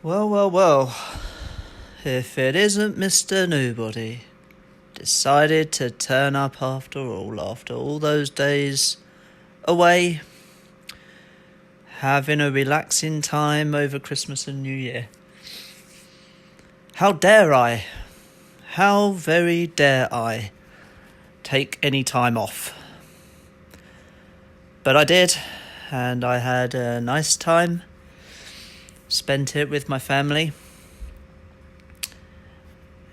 Well, well, well. If it isn't Mr. Nobody, decided to turn up after all those days away, having a relaxing time over Christmas and New Year. How dare I? How very dare I take any time off? But I did, and I had a nice time. Spent it with my family.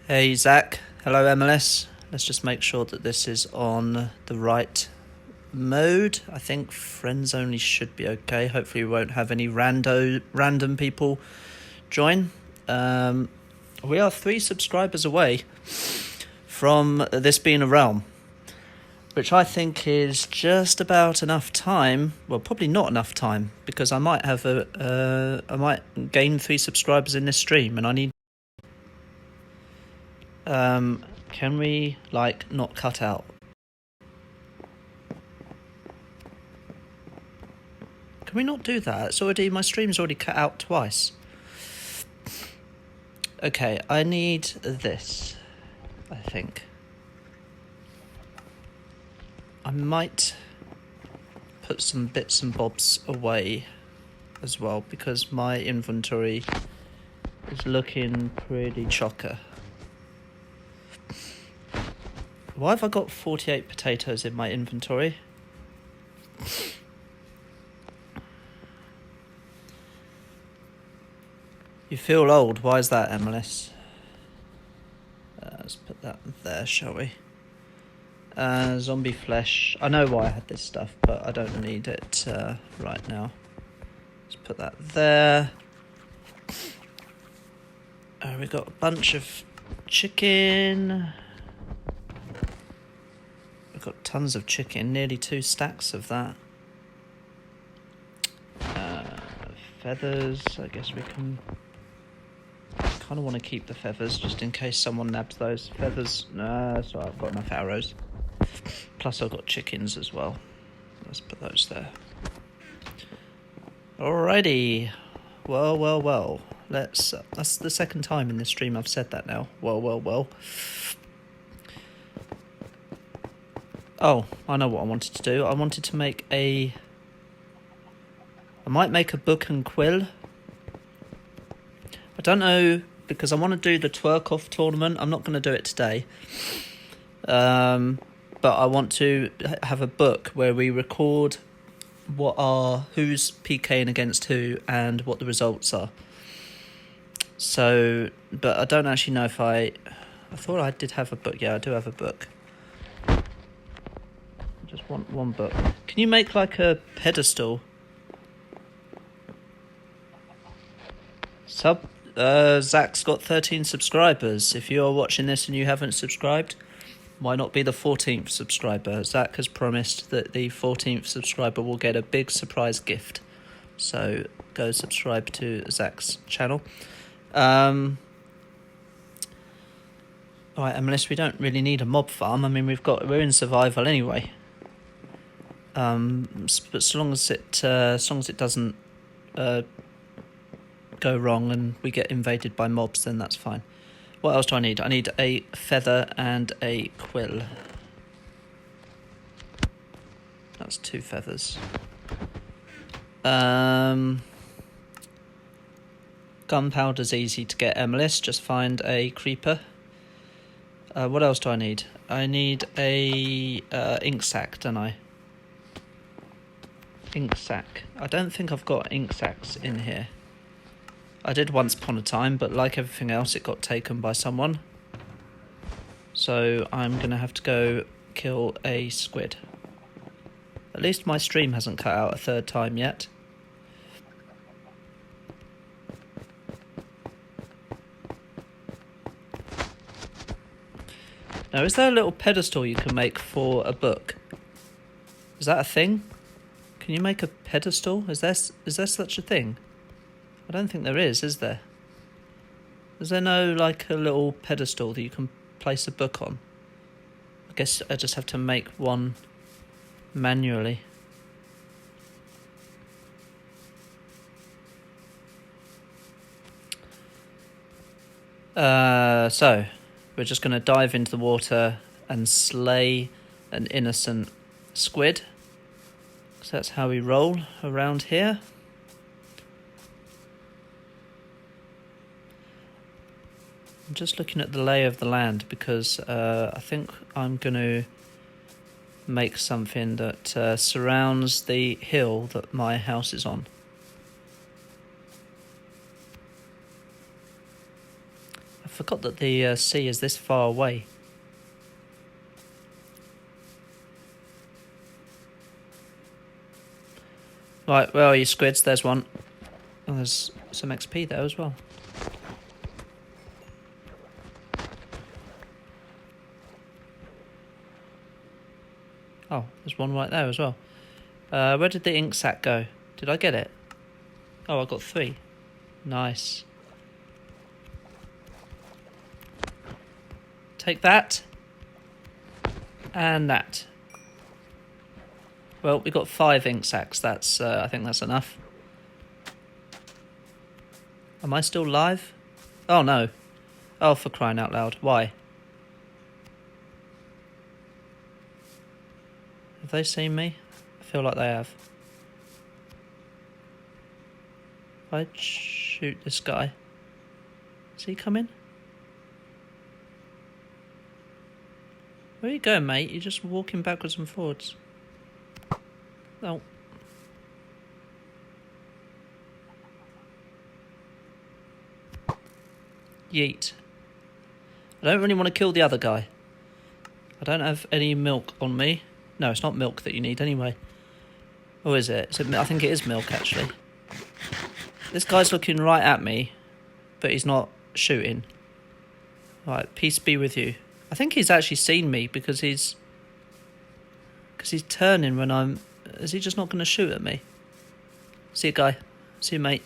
Hey Zach, hello MLS. Let's just make sure that this is on the right mode. I think friends only should be okay. Hopefully we won't have any random people join. We are 3 subscribers away from this being a realm, which I think is just about enough time. Well, probably not enough time, because I might have I might gain 3 subscribers in this stream, and I need. Can we not cut out? Can we not do that? My stream's already cut out twice. Okay, I need this, I think. I might put some bits and bobs away as well, because my inventory is looking pretty chocker. Why have I got 48 potatoes in my inventory? You feel old. Why is that, MLS? Let's put that there, shall we? Zombie flesh. I know why I had this stuff, but I don't need it right now. Let's put that there. We've got a bunch of chicken. We've got tons of chicken, nearly 2 stacks of that. Feathers, I guess we can. Kind of want to keep the feathers just in case someone nabs those feathers. No, that's all right, I've got enough arrows. Plus I've got chickens as well. Let's put those there. Alrighty. Well. That's the second time in this stream I've said that now. Well. Oh, I know what I wanted to do. I wanted to make I might make a book and quill. I don't know, because I want to do the twerk-off tournament. I'm not going to do it today. But I want to have a book where we record who's PKing against who and what the results are. So, but I don't actually know if I thought I did have a book. Yeah, I do have a book. I just want one book. Can you make like a pedestal? Zach's got 13 subscribers. If you are watching this and you haven't subscribed, why not be the 14th subscriber? Zach has promised that the 14th subscriber will get a big surprise gift. So go subscribe to Zach's channel. Alright, unless we don't really need a mob farm. I mean, we're in survival anyway. But so long as it doesn't go wrong and we get invaded by mobs, then that's fine. What else do I need? I need a feather and a quill. That's 2 feathers. Gunpowder's easy to get, MLS. Just find a creeper. What else do I need? I need a ink sac, don't I? Ink sac. I don't think I've got ink sacs in here. I did once upon a time, but like everything else, it got taken by someone. So I'm going to have to go kill a squid. At least my stream hasn't cut out a 3rd time yet. Now, is there a little pedestal you can make for a book? Is that a thing? Can you make a pedestal? Is there such a thing? I don't think there is there? Is there no, a little pedestal that you can place a book on? I guess I just have to make one manually. So, we're just going to dive into the water and slay an innocent squid. So that's how we roll around here. I'm just looking at the lay of the land because I think I'm going to make something that surrounds the hill that my house is on. I forgot that the sea is this far away. Right, where are you, squids? There's one. Oh, there's some XP there as well. Oh, there's one right there as well. Where did the ink sac go? Did I get it? Oh, I got 3. Nice. Take that. And that. Well, we got 5 ink sacs. That's, I think that's enough. Am I still live? Oh, no. Oh, for crying out loud. Why? Have they seen me? I feel like they have. If I shoot this guy, is he coming? Where are you going, mate? You're just walking backwards and forwards. Oh. Yeet. I don't really want to kill the other guy. I don't have any milk on me. No, it's not milk that you need anyway. Or is it? I think it is milk, actually. This guy's looking right at me, but he's not shooting. Right, peace be with you. I think he's actually seen me because he's turning when I'm... Is he just not going to shoot at me? See you, guy. See you, mate.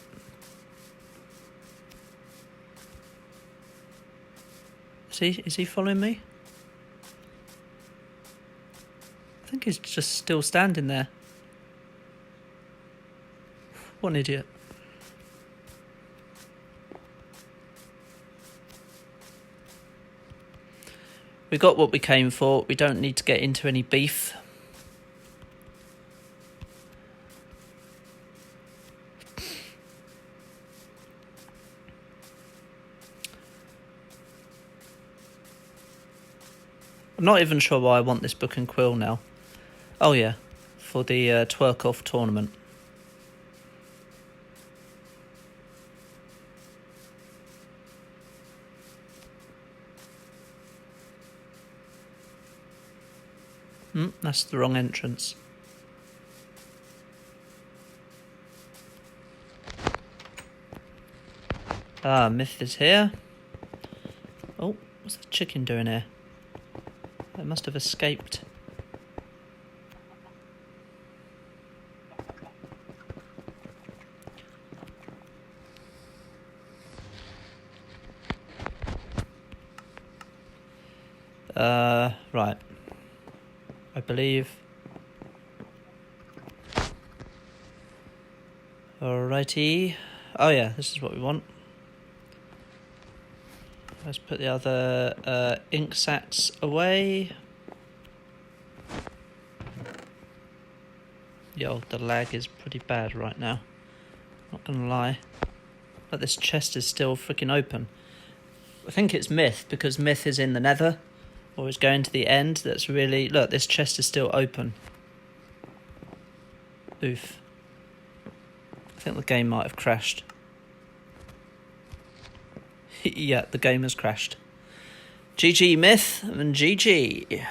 Is he following me? I think he's just still standing there. What an idiot. We got what we came for. We don't need to get into any beef. I'm not even sure why I want this book and quill now. Oh yeah, for the twerk-off tournament. That's the wrong entrance. Ah, Myth is here. Oh, what's the chicken doing here? It must have escaped. Right. I believe. Alrighty. Oh yeah, this is what we want. Let's put the other ink sacs away. Yo, the lag is pretty bad right now. Not gonna lie. But this chest is still freaking open. I think it's Myth, because Myth is in the nether. Or is going to the end. That's really... Look, this chest is still open. Oof. I think the game might have crashed. Yeah, the game has crashed. GG Myth and GG.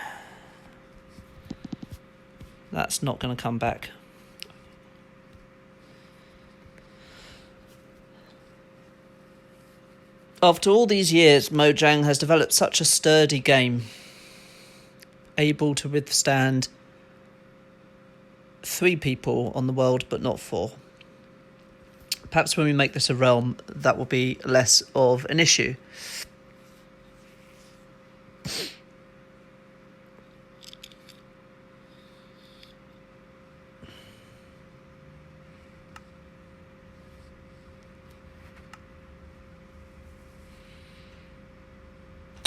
That's not going to come back. After all these years, Mojang has developed such a sturdy game, able to withstand 3 people on the world, but not 4. Perhaps when we make this a realm, that will be less of an issue.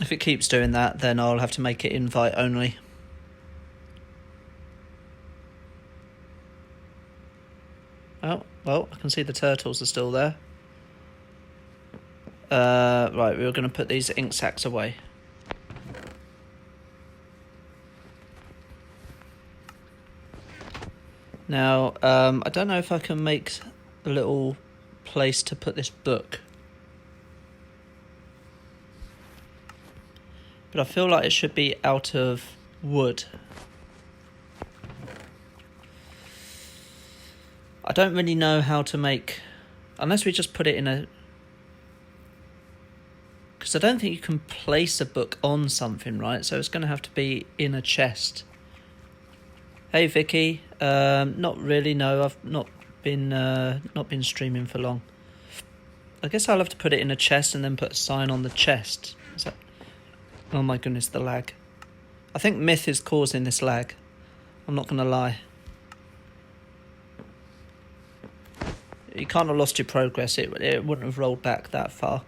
If it keeps doing that, then I'll have to make it invite only. Oh, well, I can see the turtles are still there. Right, we were going to put these ink sacs away. Now, I don't know if I can make a little place to put this book. But I feel like it should be out of wood. I don't really know how to make... Unless we just put it in a... Because I don't think you can place a book on something, right? So it's going to have to be in a chest. Hey, Vicky. Not really, no. I've not been streaming for long. I guess I'll have to put it in a chest and then put a sign on the chest. Is that... Oh my goodness, the lag. I think Myth is causing this lag. I'm not going to lie. You can't have lost your progress. It wouldn't have rolled back that far.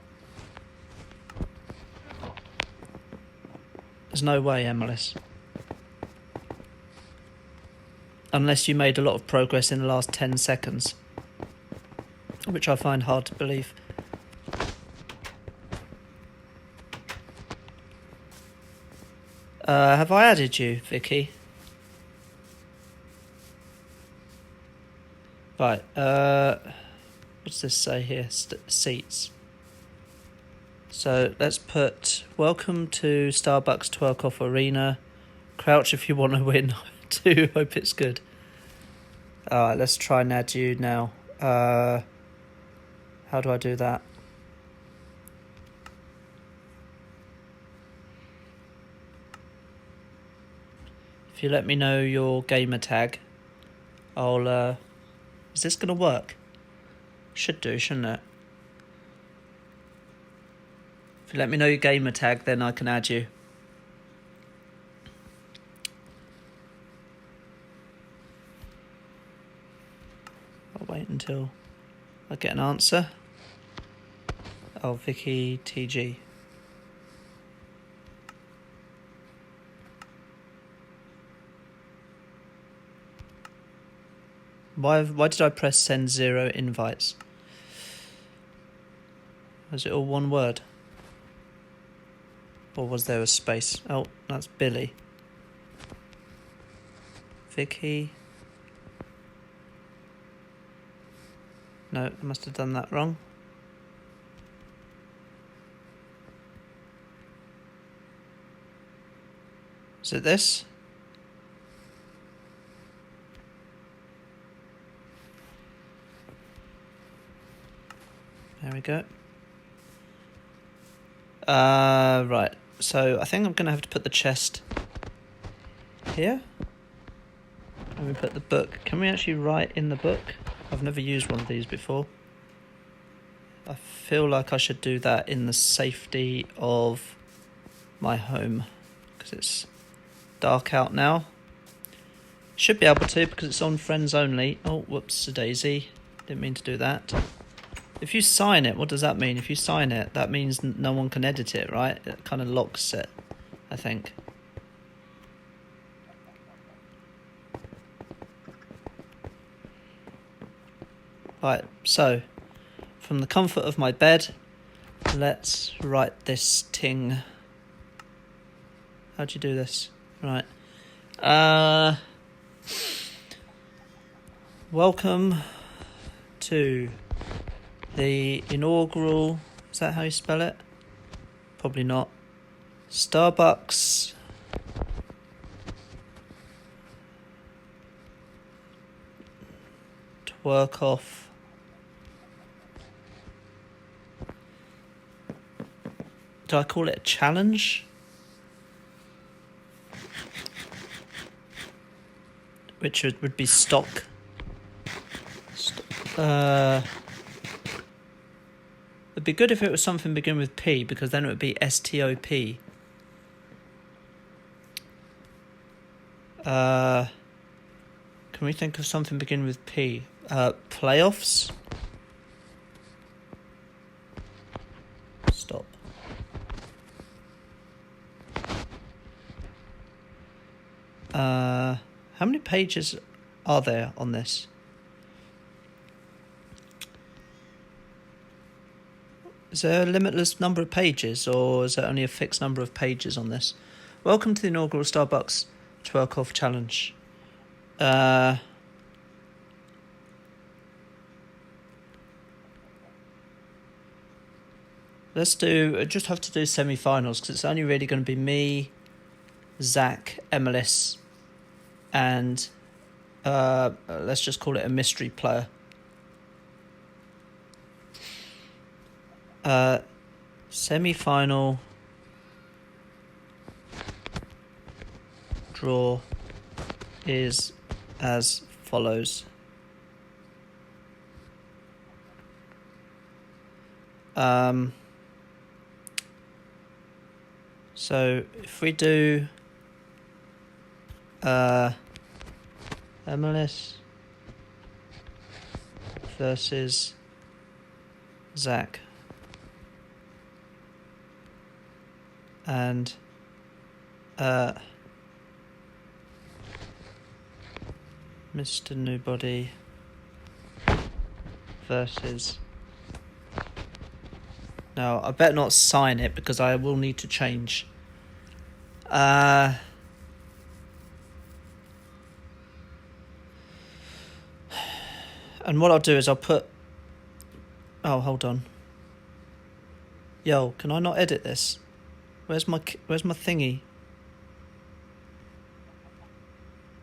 There's no way, Emilis. Unless you made a lot of progress in the last 10 seconds. Which I find hard to believe. Have I added you, Vicky? Right, what's this say here? Seats. So let's put welcome to Starbucks Twerk Off Arena. Crouch if you want to win. Too. Hope it's good. Alright, let's try and add you now. How do I do that? If you let me know your gamer tag, I'll is this gonna work? Should do, shouldn't it? If you let me know your gamer tag, then I can add you. I'll wait until I get an answer. Oh, Vicky TG. Why did I press send 0 invites? Was it all one word? Or was there a space? Oh, that's Billy. Vicky. No, I must have done that wrong. Is it this? There we go. Right. So I think I'm going to have to put the chest here. Let me put the book. Can we actually write in the book? I've never used one of these before. I feel like I should do that in the safety of my home because it's dark out now. Should be able to because it's on friends only. Oh, whoops, a daisy. Didn't mean to do that. If you sign it, what does that mean? If you sign it, that means no one can edit it, right? It kind of locks it, I think. Right, so, from the comfort of my bed, let's write this ting. How'd you do this? Right. Welcome to the inaugural, is that how you spell it? Probably not. Starbucks Twerk Off do I call it a challenge? Which would be stock. It'd be good if it was something begin with P, because then it would be STOP. Can we think of something begin with P? Playoffs? Stop. How many pages are there on this? Is there a limitless number of pages, or is there only a fixed number of pages on this? Welcome to the inaugural Starbucks 12 off challenge. Let's do, just have to do semi-finals, because it's only really going to be me, Zach, Emilis, and let's just call it a mystery player. Semi-final draw is as follows. So if we do Emilis versus Zach, and Mr. Nobody versus... No, I better not sign it because I will need to change. And what I'll do is I'll put... Oh, hold on. Yo, can I not edit this? Where's my thingy?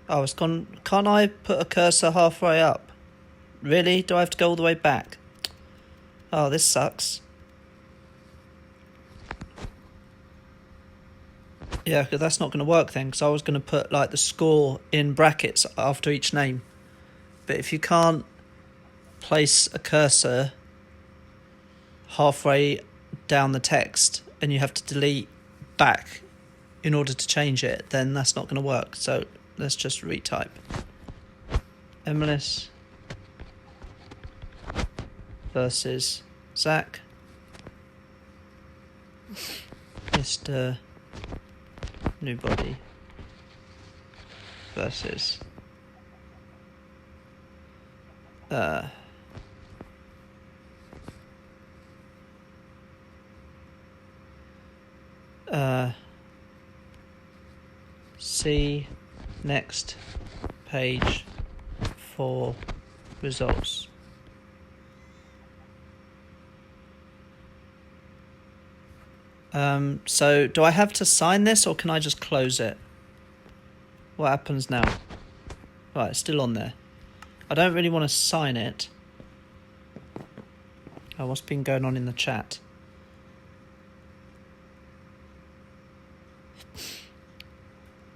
Oh, it's gone. Can't I put a cursor halfway up? Really? Do I have to go all the way back? Oh, this sucks. Yeah, because that's not going to work then, because I was going to put like the score in brackets after each name. But if you can't place a cursor halfway down the text and you have to delete back in order to change it, then that's not going to work. So let's just retype. Emilis versus Zach. Mr. Nobody versus see next page for results. So do I have to sign this, or can I just close it? What happens now? Right, it's still on there. I don't really want to sign it. Oh, what's been going on in the chat?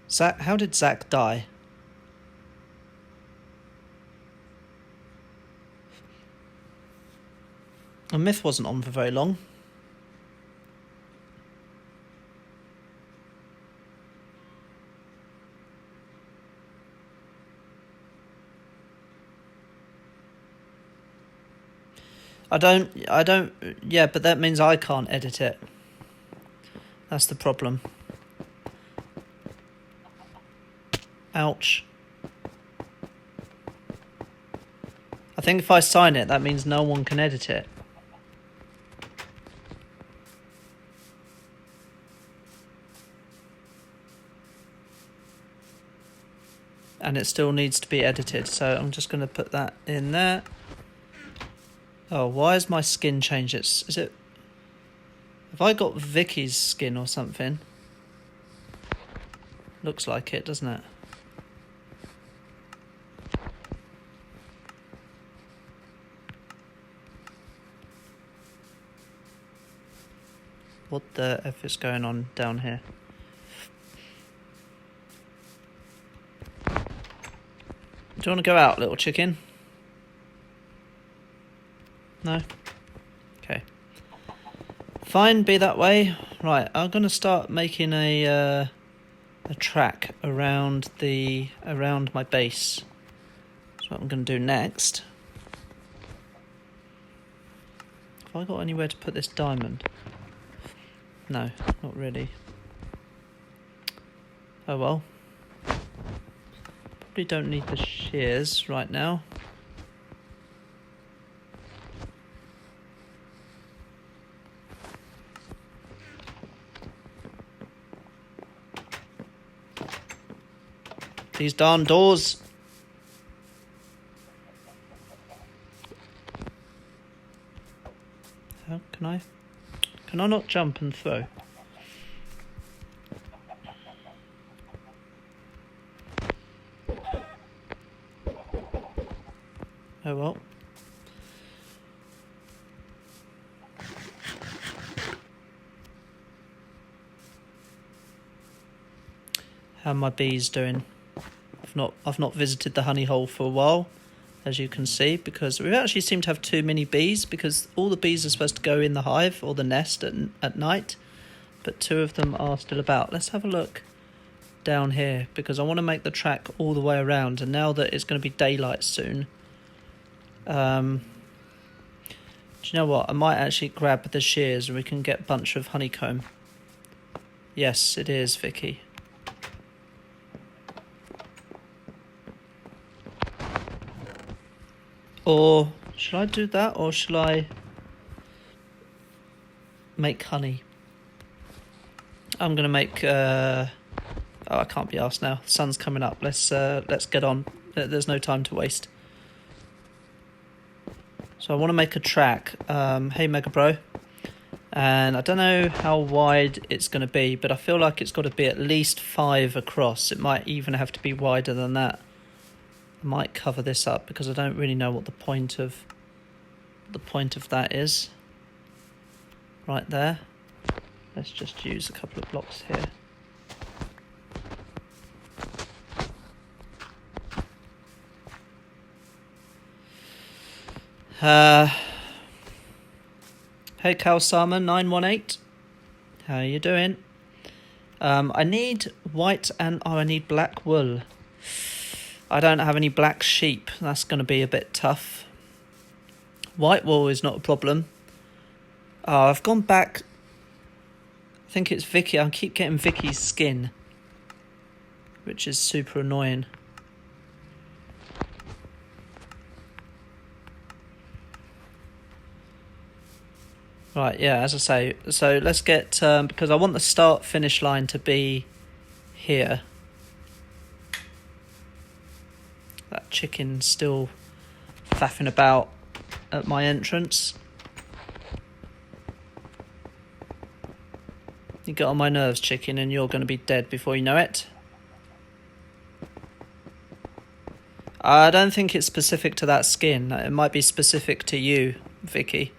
Zach, how did Zach die? A myth wasn't on for very long. Yeah, but that means I can't edit it. That's the problem. Ouch. I think if I sign it, that means no one can edit it. And it still needs to be edited, so I'm just going to put that in there. Oh, why has my skin changed? Is it... Have I got Vicky's skin or something? Looks like it, doesn't it? What the F is going on down here? Do you want to go out, little chicken? No? Okay. Fine, be that way. Right, I'm going to start making a track around my base. That's what I'm going to do next. Have I got anywhere to put this diamond? No, not really. Oh well. Probably don't need the shears right now. These darn doors. How can I? Can I not jump and throw? Oh well. How are my bees doing? I've not visited the honey hole for a while, as you can see, because we actually seem to have too many bees, because all the bees are supposed to go in the hive or the nest at night, but 2 of them are still about. Let's have a look down here, because I want to make the track all the way around, and now that it's going to be daylight soon, do you know what? I might actually grab the shears and we can get a bunch of honeycomb. Yes, it is, Vicky. Or should I do that, or shall I make honey? I'm gonna make. Oh, I can't be asked now. The sun's coming up. Let's get on. There's no time to waste. So I want to make a track. Hey, Mega Bro. And I don't know how wide it's going to be, but I feel like it's got to be at least 5 across. It might even have to be wider than that. I might cover this up because I don't really know what the point of that is. Right there. Let's just use a couple of blocks here. Hey Kalsama 918, how are you doing? I need white and I need black wool. I don't have any black sheep. That's going to be a bit tough. White wool is not a problem. I've gone back. I think it's Vicky. I keep getting Vicky's skin, which is super annoying. Right, yeah, as I say, so let's get, because I want the start-finish line to be here. That chicken's still faffing about at my entrance. You get on my nerves, chicken, and you're going to be dead before you know it. I don't think it's specific to that skin. It might be specific to you, Vicky.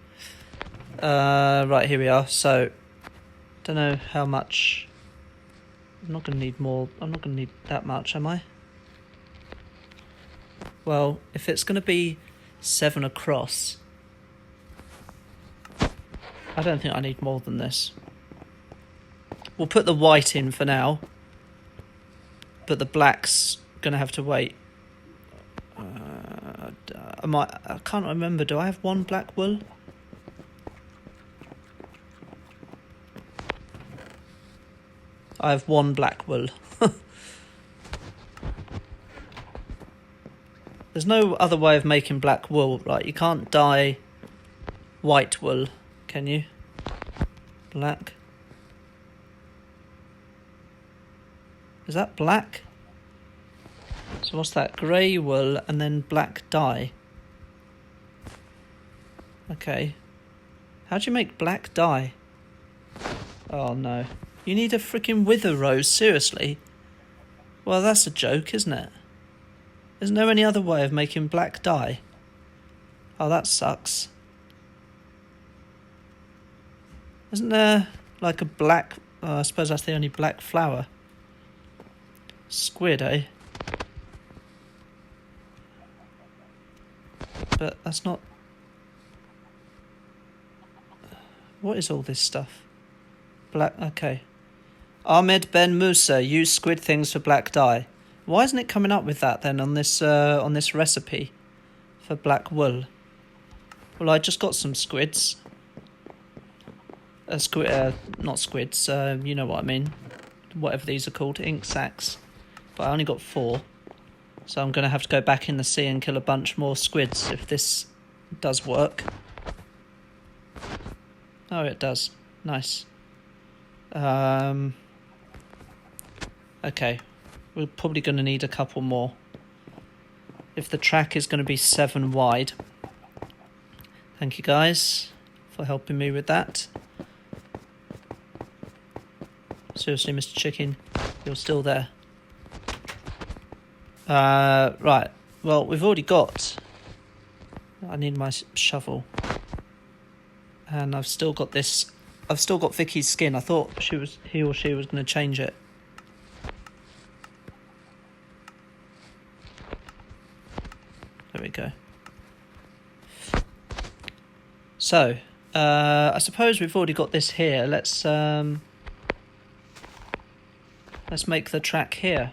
Right, here we are. So, don't know how much. I'm not going to need more. I'm not going to need that much, am I? Well, if it's going to be 7 across, I don't think I need more than this. We'll put the white in for now, but the black's going to have to wait. I can't remember. Do I have 1 black wool? I have 1 black wool. There's no other way of making black wool, right? You can't dye white wool, can you? Black. Is that black? So what's that? Grey wool and then black dye. Okay. How do you make black dye? Oh no. You need a freaking wither rose, seriously? Well, that's a joke, isn't it? Isn't there any other way of making black dye? Oh, that sucks. Isn't there like a black... I suppose that's the only black flower. Squid, eh? But that's not... What is all this stuff? Black... Okay. Ahmed Ben Musa, use squid things for black dye. Why isn't it coming up with that then on this recipe for black wool? Well, I just got some squids. Not squids. You know what I mean. Whatever these are called, ink sacs. But I only got 4. So I'm going to have to go back in the sea and kill a bunch more squids if this does work. Oh, it does. Nice. Okay. We're probably going to need a couple more. If the track is going to be 7 wide. Thank you guys for helping me with that. Seriously, Mr. Chicken, you're still there. Right. Well, we've already got... I need my shovel. And I've still got this... I've still got Vicky's skin. I thought he or she was going to change it. There we go. So, I suppose we've already got this here. Let's make the track here.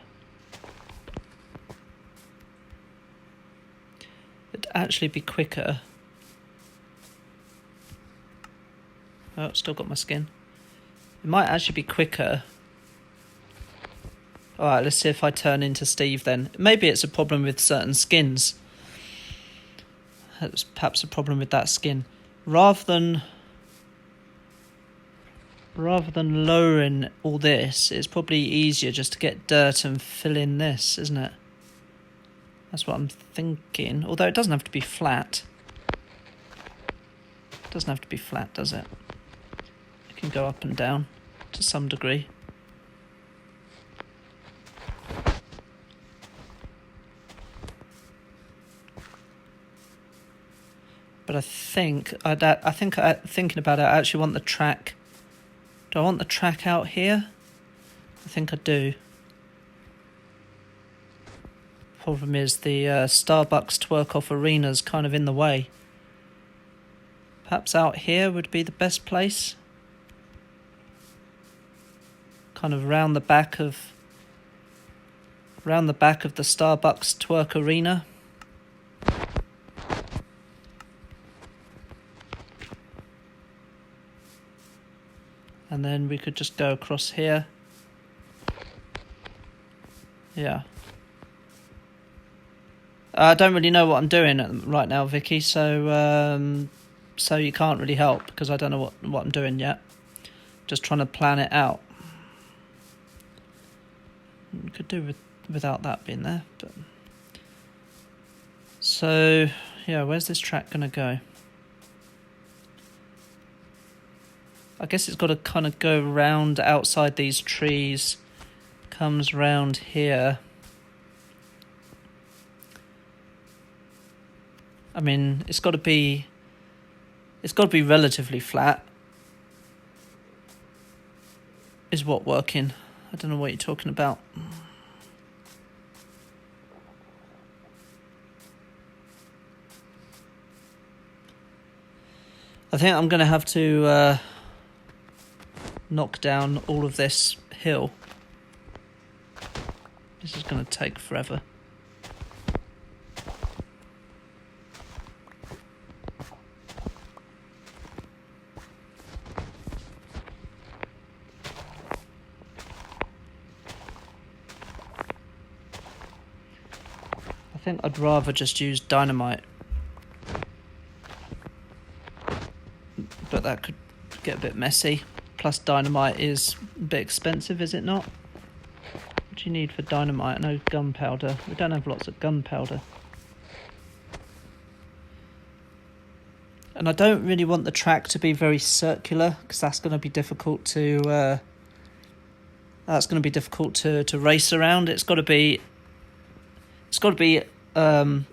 It'd actually be quicker. Oh, still got my skin. It might actually be quicker. Alright, let's see if I turn into Steve then. Maybe it's a problem with certain skins. That's perhaps a problem with that skin. Rather than lowering all this, it's probably easier just to get dirt and fill in this, isn't it? That's what I'm thinking. Although it doesn't have to be flat. It doesn't have to be flat, does it? It can go up and down to some degree. But thinking about it, I actually want the track. Do I want the track out here? I think I do. Problem is the Starbucks twerk-off arena's kind of in the way. Perhaps out here would be the best place. Kind of round the back of the Starbucks twerk arena. And then we could just go across here. Yeah. I don't really know what I'm doing right now, Vicky, so you can't really help because I don't know what I'm doing yet. Just trying to plan it out. Could do without that being there, but so yeah, where's this track gonna go? I guess it's got to kind of go round outside these trees, comes round here. I mean, it's got to be relatively flat. Is what working? I don't know what you're talking about. I think I'm going to have to knock down all of this hill. This is going to take forever. I think I'd rather just use dynamite. But that could get a bit messy. Plus dynamite is a bit expensive, is it not? What do you need for dynamite? No gunpowder. We don't have lots of gunpowder. And I don't really want the track to be very circular, because that's going to be difficult to race around. It's got to be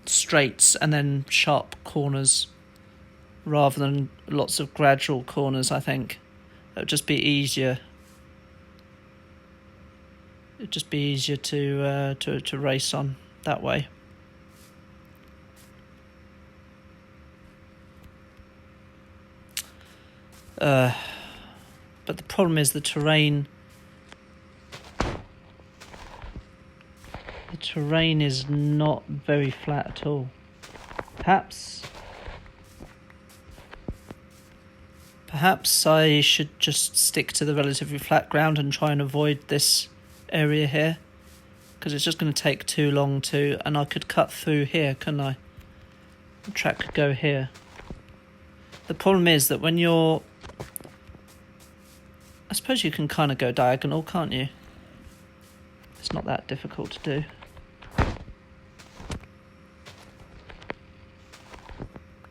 straights and then sharp corners, rather than lots of gradual corners. I think it would just be easier. It'd just be easier to race on that way. But the problem is the terrain. The terrain is not very flat at all. Perhaps I should just stick to the relatively flat ground and try and avoid this area here. because it's just going to take too long to... And I could cut through here, couldn't I? The track could go here. The problem is that when you're... I suppose you can kind of go diagonal, can't you? It's not that difficult to do.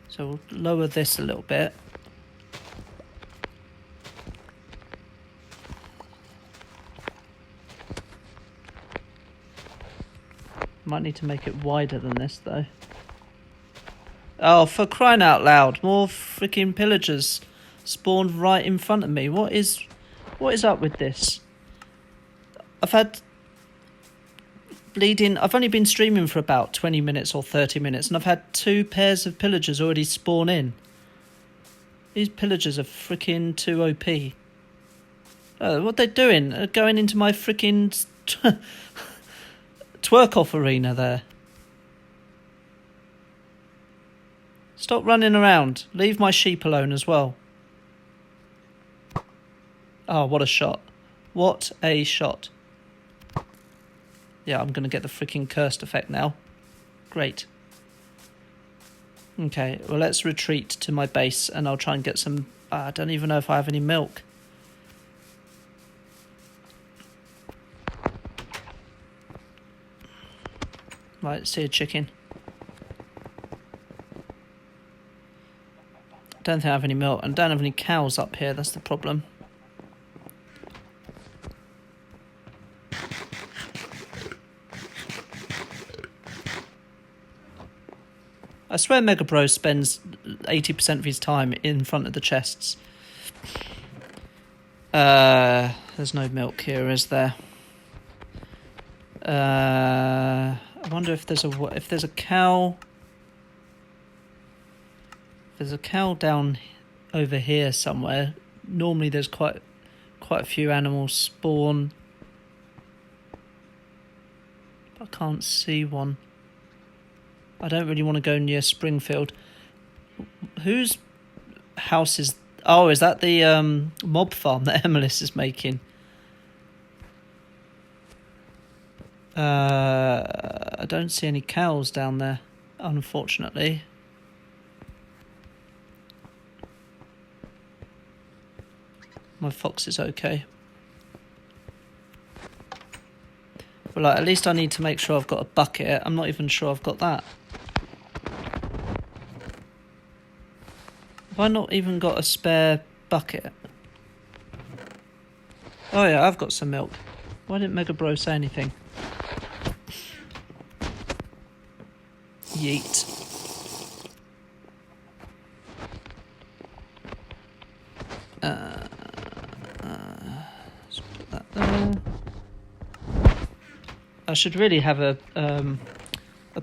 So we'll lower this a little bit. Might need to make it wider than this, though. Oh, for crying out loud. More freaking pillagers spawned right in front of me. What is up with this? I've only been streaming for about 20 minutes or 30 minutes, and I've had 2 pairs of pillagers already spawn in. These pillagers are freaking too OP. Oh, what they're doing? They're going into my freaking twerk-off arena there. Stop running around. Leave my sheep alone as well. Oh, what a shot. What a shot. Yeah, I'm going to get the freaking cursed effect now. Great. Okay, well, let's retreat to my base and I'll try and get some... I don't even know if I have any milk. Right, see a chicken. Don't think I have any milk and don't have any cows up here, that's the problem. I swear Mega Bro spends 80% of his time in front of the chests. There's no milk here, is there? I wonder if there's a cow. There's a cow down over here somewhere. Normally there's quite a few animals spawn. I can't see one. I don't really want to go near Springfield. Whose house is... Oh, is that the mob farm that Emilis is making? I don't see any cows down there, unfortunately. My fox is okay. But at least I need to make sure I've got a bucket. I'm not even sure I've got that. Have I not even got a spare bucket? Oh yeah, I've got some milk. Why didn't Mega Bro say anything? Yeet. Let's put that there. I should really have a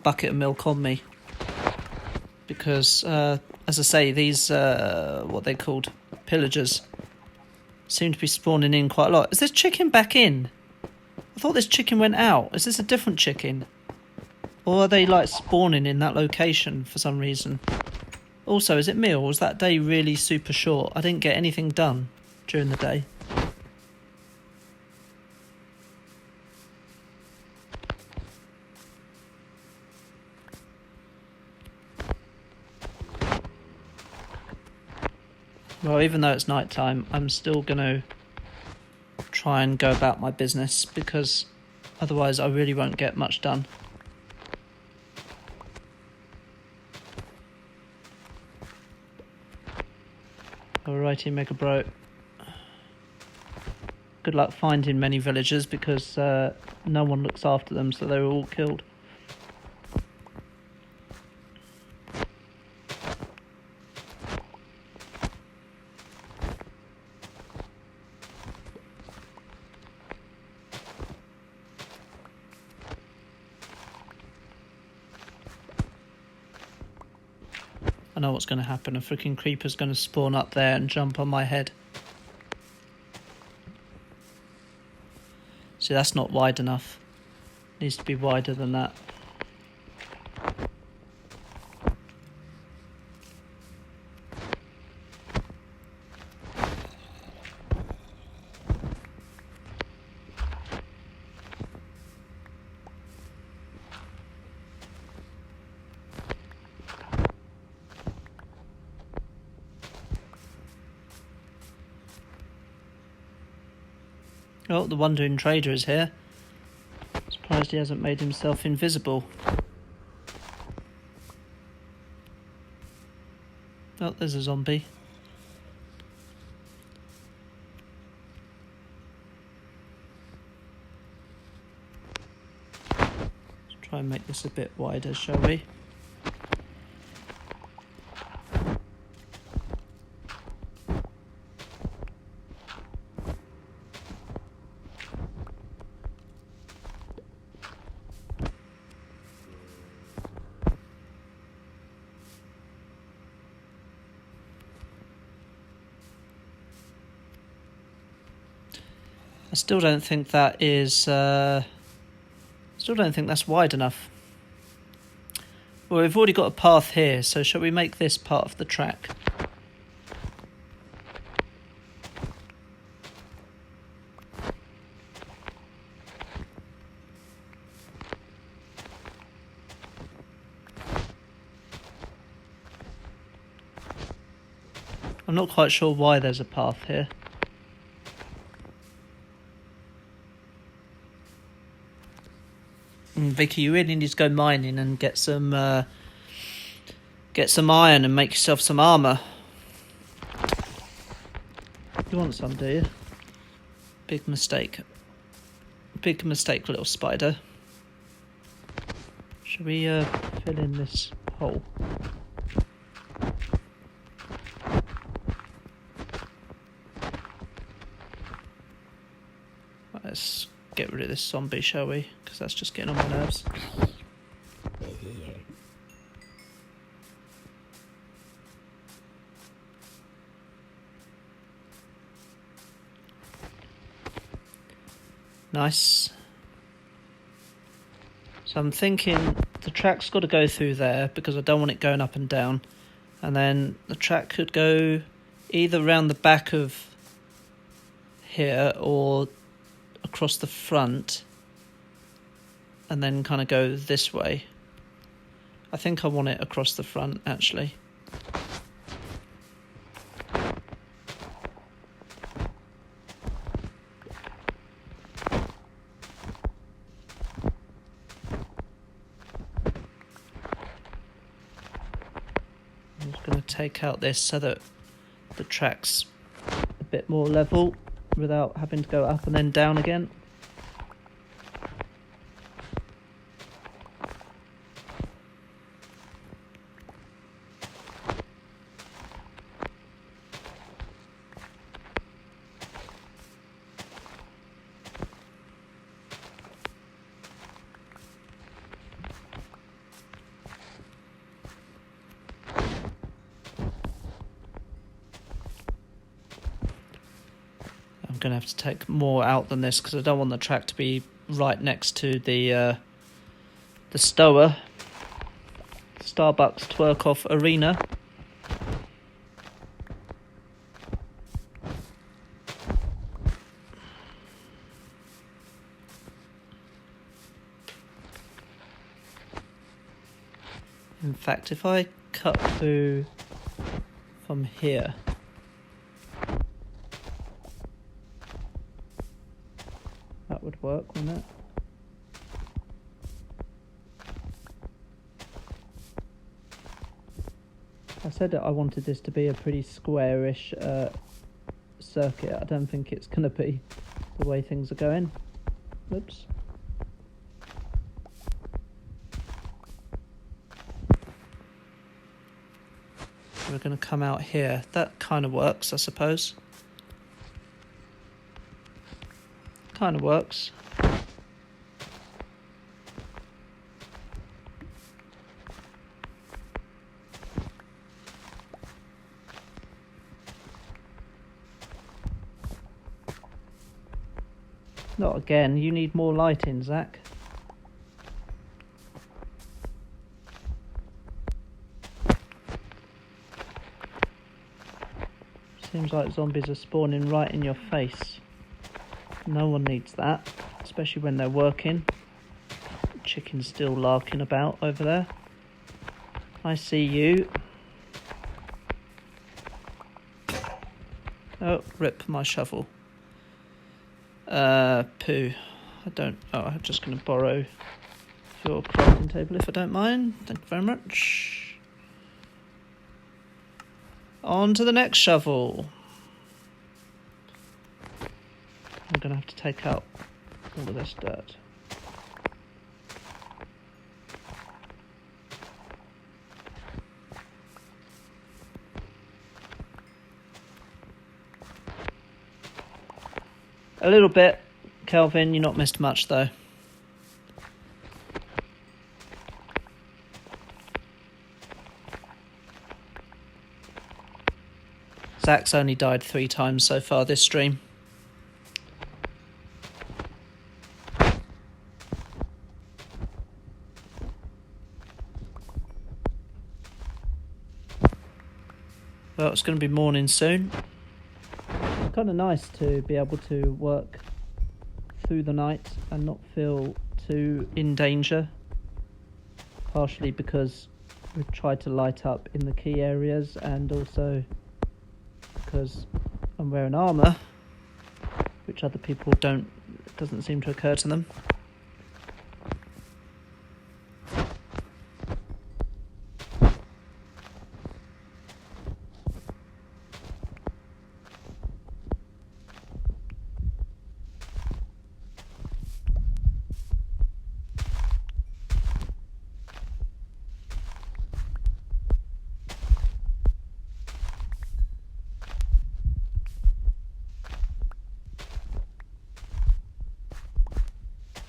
bucket of milk on me because, as I say, these what they called pillagers seem to be spawning in quite a lot. Is this chicken back in? I thought this chicken went out. Is this a different chicken, or are they like spawning in that location for some reason? Also, is it me, or was that day really super short? I didn't get anything done during the day. Well, even though it's night time, I'm still going to try and go about my business because otherwise I really won't get much done. Alrighty, Mega Bro. Good luck finding many villagers because no one looks after them, so they were all killed. I know what's going to happen. A freaking creeper's going to spawn up there and jump on my head. See, that's not wide enough. It needs to be wider than that. Oh, the wandering trader is here. Surprised he hasn't made himself invisible. Oh, there's a zombie. Let's try and make this a bit wider, shall we? I still don't think that is. Still don't think that's wide enough. Well, we've already got a path here, so shall we make this part of the track? I'm not quite sure why there's a path here. Vicky, you really need to go mining and get some iron and make yourself some armour. You want some, do you? Big mistake. Big mistake, little spider. Should we fill in this hole? Let's get rid of this zombie, shall we? Because that's just getting on my nerves. Nice. So I'm thinking the track's got to go through there because I don't want it going up and down. And then the track could go either around the back of here or across the front and then kind of go this way. I think I want it across the front, actually. I'm just going to take out this so that the track's a bit more level without having to go up and then down again. I'm going to have to take more out than this because I don't want the track to be right next to the Stower. Starbucks Twerk Off Arena. In fact, if I cut through from here, that would work, wouldn't it? I said that I wanted this to be a pretty squarish circuit. I don't think it's going to be the way things are going. Oops. We're going to come out here. That kind of works, I suppose. Kind of works. Not again. You need more lighting, Zach. Seems like zombies are spawning right in your face. No one needs that, especially when they're working. Chicken's still larking about over there. I see you. Oh, rip my shovel. Pooh. I'm just going to borrow your crafting table if I don't mind. Thank you very much. On to the next shovel. I'm going to have to take out all of this dirt. A little bit, Kelvin, you're not missed much though. Zach's only died 3 times so far this stream. Well, it's going to be morning soon. It's kind of nice to be able to work through the night and not feel too in danger. Partially because we've tried to light up in the key areas, and also because I'm wearing armour, which other people doesn't seem to occur to them.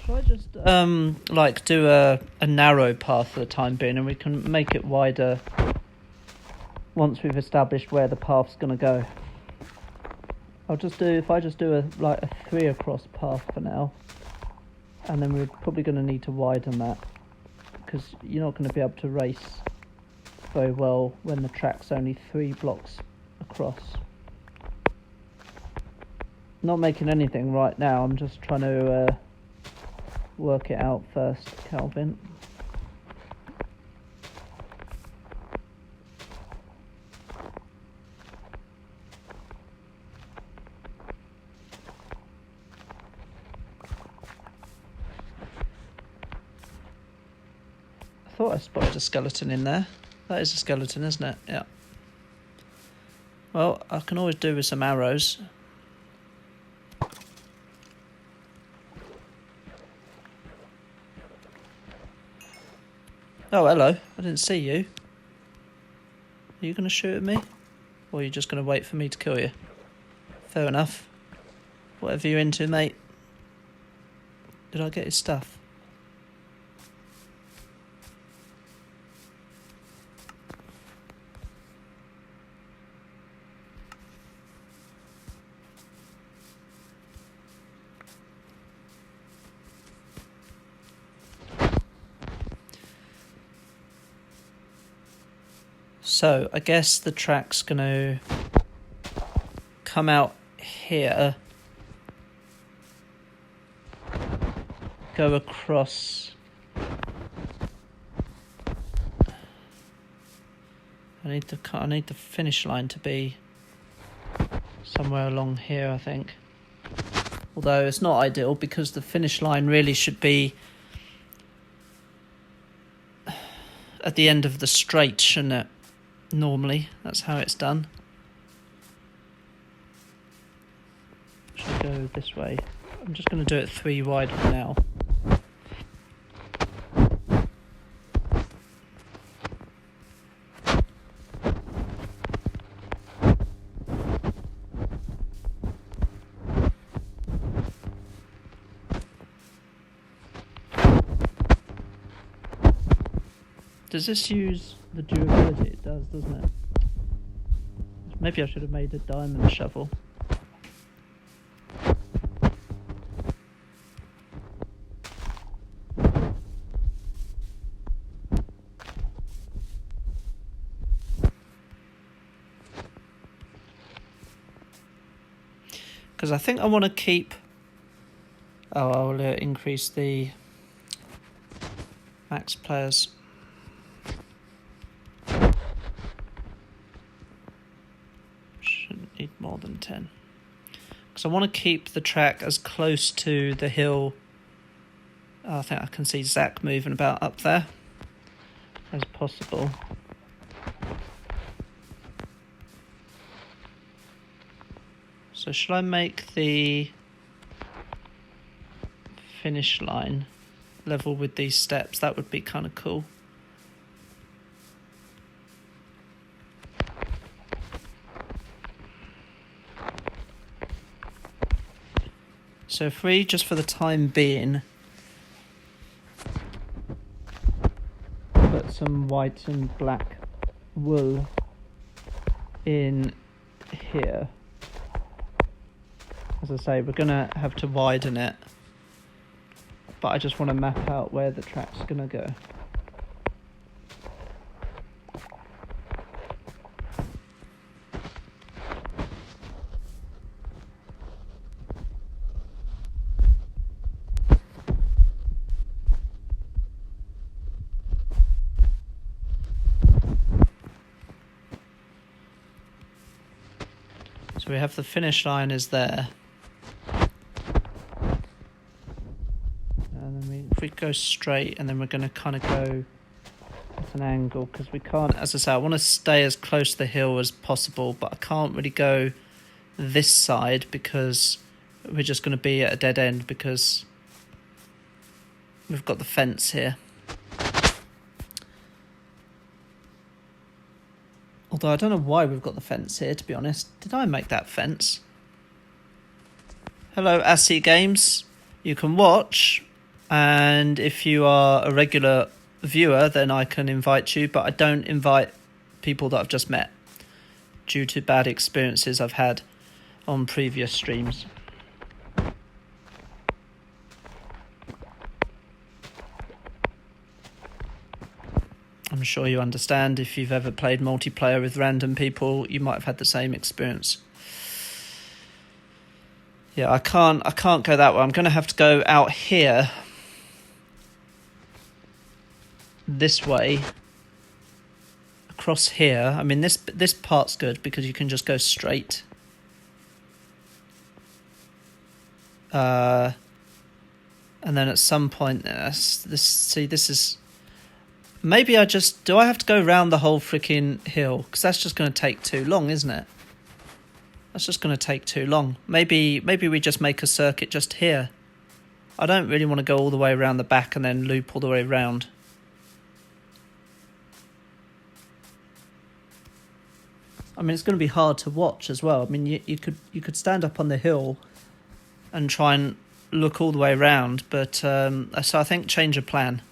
Shall I just do a narrow path for the time being, and we can make it wider once we've established where the path's going to go. If I just do a 3 across path for now, and then we're probably going to need to widen that, because you're not going to be able to race very well when the track's only 3 blocks across. Not making anything right now, I'm just trying to work it out first, Calvin. I thought I spotted a skeleton in there. That is a skeleton, isn't it? Yeah. Well, I can always do with some arrows. Oh, hello. I didn't see you. Are you going to shoot at me? Or are you just going to wait for me to kill you? Fair enough. Whatever you're into, mate. Did I get his stuff? So, I guess the track's going to come out here, go across. I need the finish line to be somewhere along here, I think. Although it's not ideal, because the finish line really should be at the end of the straight, shouldn't it? Normally, that's how it's done. Should I go this way? I'm just going to do it 3 wide for now. Does this use the durability? It does, doesn't it? Maybe I should have made a diamond shovel. Because I think I want to keep... Oh, I'll increase the max players. Shouldn't need more than 10. Because So I want to keep the track as close to the hill. I think I can see Zach moving about up there as possible. So should I make the finish line level with these steps? That would be kind of cool. So if we, just for the time being, put some white and black wool in here. As I say, we're going to have to widen it, but I just want to map out where the track's going to go. So we have the finish line is there. And then if we go straight, and then we're going to kind of go at an angle, because we can't, as I say, I want to stay as close to the hill as possible, but I can't really go this side because we're just going to be at a dead end because we've got the fence here. Although I don't know why we've got the fence here, to be honest. Did I make that fence? Hello, Assy Games. You can watch, and if you are a regular viewer, then I can invite you, but I don't invite people that I've just met due to bad experiences I've had on previous streams. I'm sure you understand. If you've ever played multiplayer with random people, you might have had the same experience. Yeah, I can't go that way. I'm going to have to go out here this way across here. I mean, this part's good because you can just go straight. And then at some point, this is. Maybe do I have to go round the whole freaking hill? Because that's just going to take too long, isn't it? That's just going to take too long. Maybe we just make a circuit just here. I don't really want to go all the way around the back and then loop all the way around. I mean, it's going to be hard to watch as well. I mean, you could stand up on the hill and try and look all the way around, but so I think change of plan.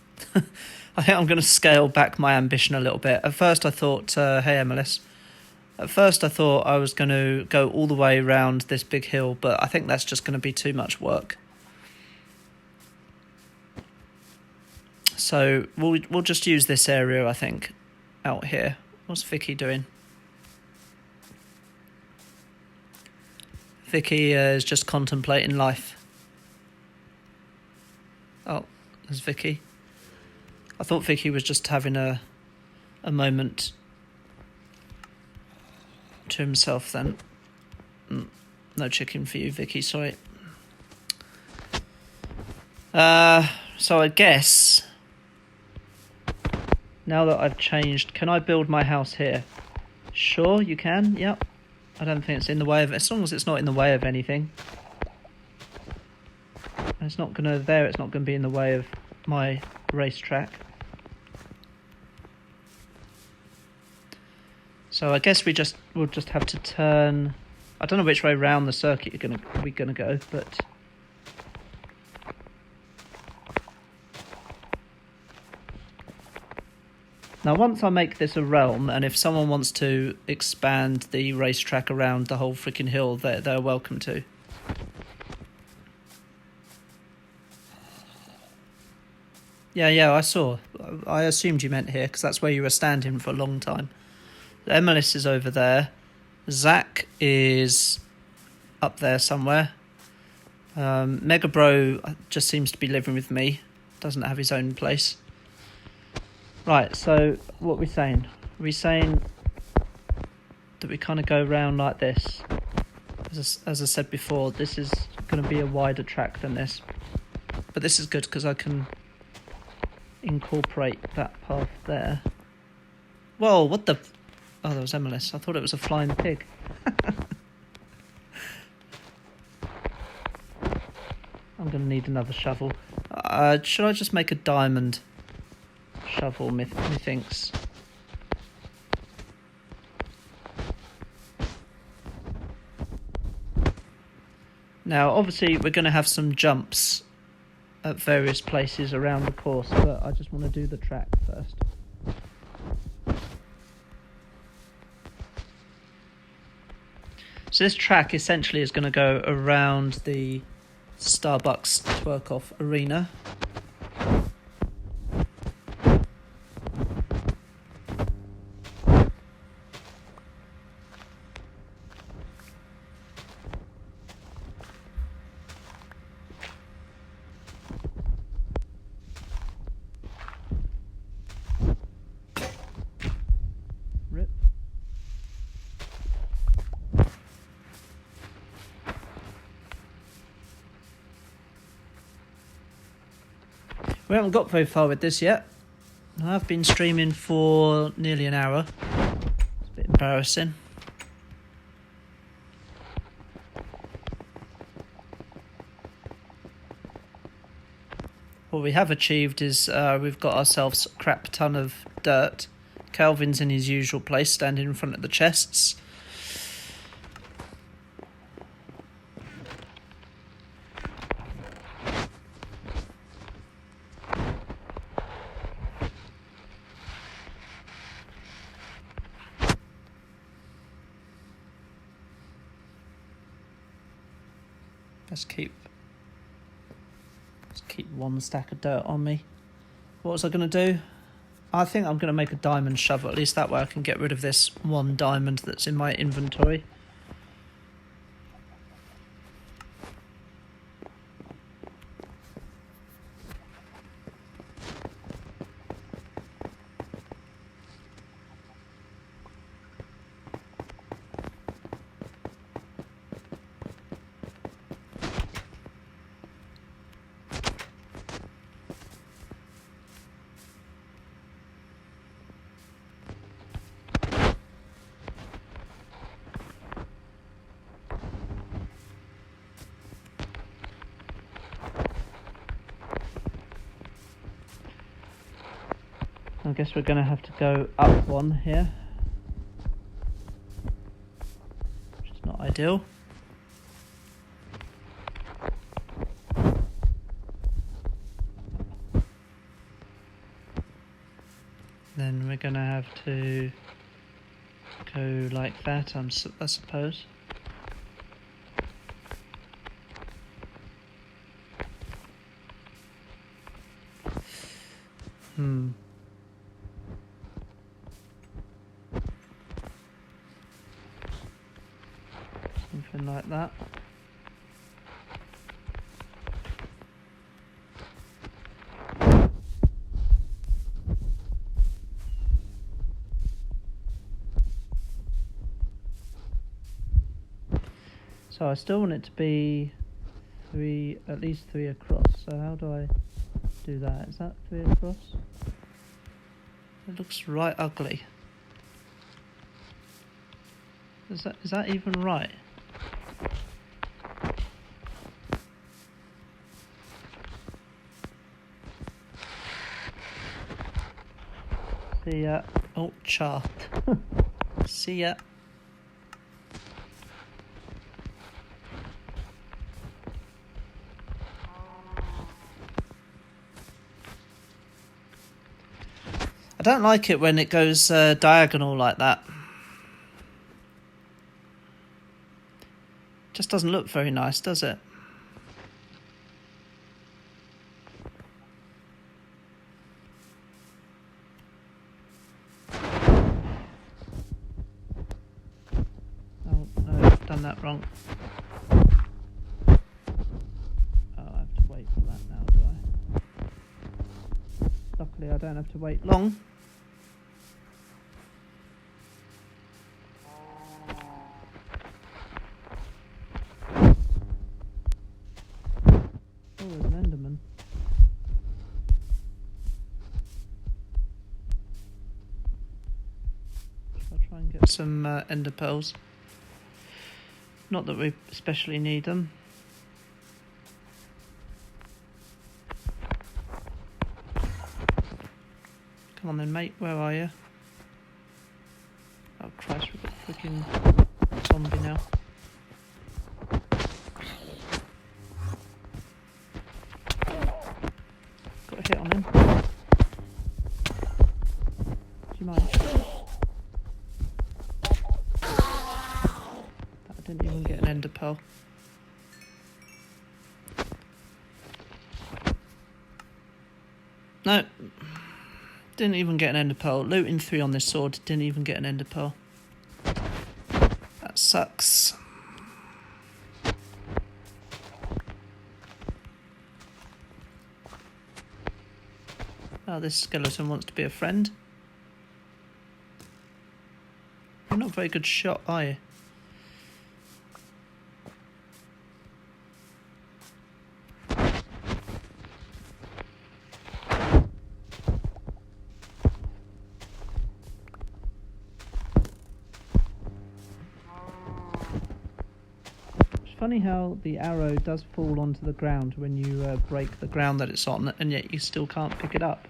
I think I'm going to scale back my ambition a little bit. At first I thought, hey MLS, at first I thought I was going to go all the way around this big hill, but I think that's just going to be too much work. So we'll just use this area, I think, out here. What's Vicky doing? Vicky is just contemplating life. Oh, there's Vicky. I thought Vicky was just having a moment to himself then. No chicken for you, Vicky, sorry. So I guess, now that I've changed, can I build my house here? Sure, you can, yep. I don't think it's in the way of, as long as it's not in the way of anything. It's not going to, it's not going to be in the way of my racetrack. So I guess we'll just have to turn. I don't know which way round the circuit we're gonna go, but now once I make this a realm, and if someone wants to expand the racetrack around the whole freaking hill, they're welcome to. Yeah, I saw. I assumed you meant here, because that's where you were standing for a long time. Emilis is over there. Zach is up there somewhere. Mega Bro just seems to be living with me. Doesn't have his own place. Right, so what are we saying? Are we saying that we kind of go round like this? As I said before, this is going to be a wider track than this. But this is good because I can incorporate that path there. Whoa, what the... Oh, that was MLS. I thought it was a flying pig. I'm going to need another shovel. Should I just make a diamond shovel, methinks? Now, obviously, we're going to have some jumps at various places around the course, but I just want to do the track first. So this track essentially is going to go around the Starbucks Twerk-Off arena. Rip. We haven't got very far with this yet. I've been streaming for nearly an hour. It's a bit embarrassing. What we have achieved is we've got ourselves a crap ton of dirt. Calvin's in his usual place, standing in front of the chests. Let's keep one stack of dirt on me. What was I going to do? I think I'm going to make a diamond shovel. At least that way I can get rid of this one diamond that's in my inventory. I guess we're going to have to go up one here, which is not ideal. Then we're going to have to go like that, I suppose. Something like that. So I still want it to be at least three across. So how do I do that? Is that three across? It looks right ugly. Is that even right? See ya. Oh, chart. See ya. I don't like it when it goes diagonal like that. Just doesn't look very nice, does it? Oh no, I've done that wrong. Oh, I have to wait for that now, do I? Luckily I don't have to wait long. Get some ender pearls. Not that we especially need them. Come on then, mate. Where are you? Oh Christ, we've got a freaking zombie now. Got a hit on him. Do you mind? I didn't even get an ender pearl. No. Didn't even get an ender pearl. Looting 3 on this sword. Didn't even get an ender pearl. That sucks. Oh, this skeleton wants to be a friend. You're not a very good shot, are you? Funny how the arrow does fall onto the ground when you break the ground that it's on, and yet you still can't pick it up.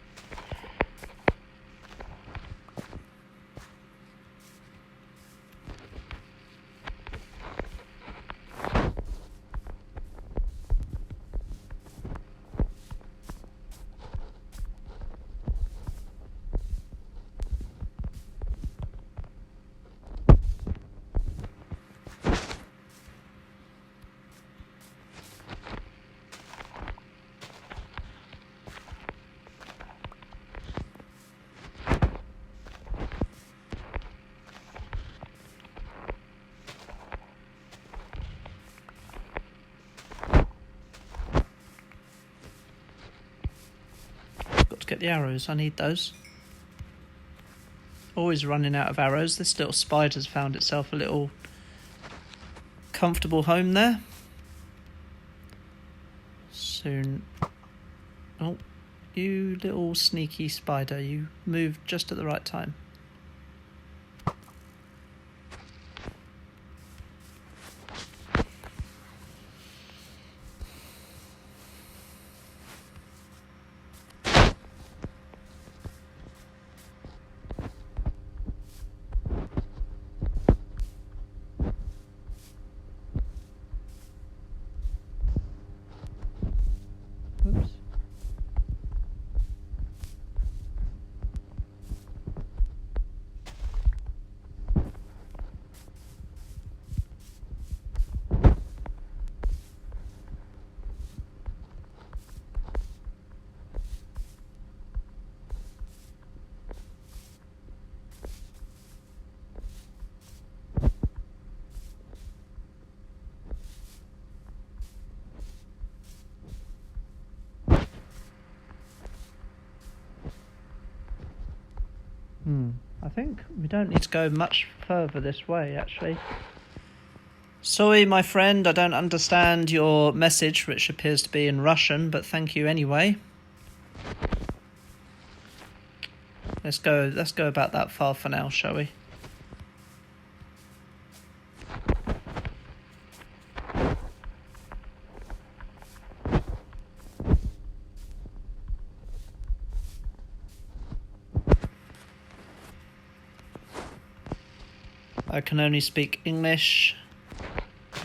To get the arrows, I need those. Always running out of arrows. This little spider's found itself a little comfortable home there. Soon. Oh, you little sneaky spider, you moved just at the right time. Oops. I think we don't need to go much further this way, actually. Sorry, my friend, I don't understand your message, which appears to be in Russian, but thank you anyway. Let's go about that far for now, shall we? I can only speak English.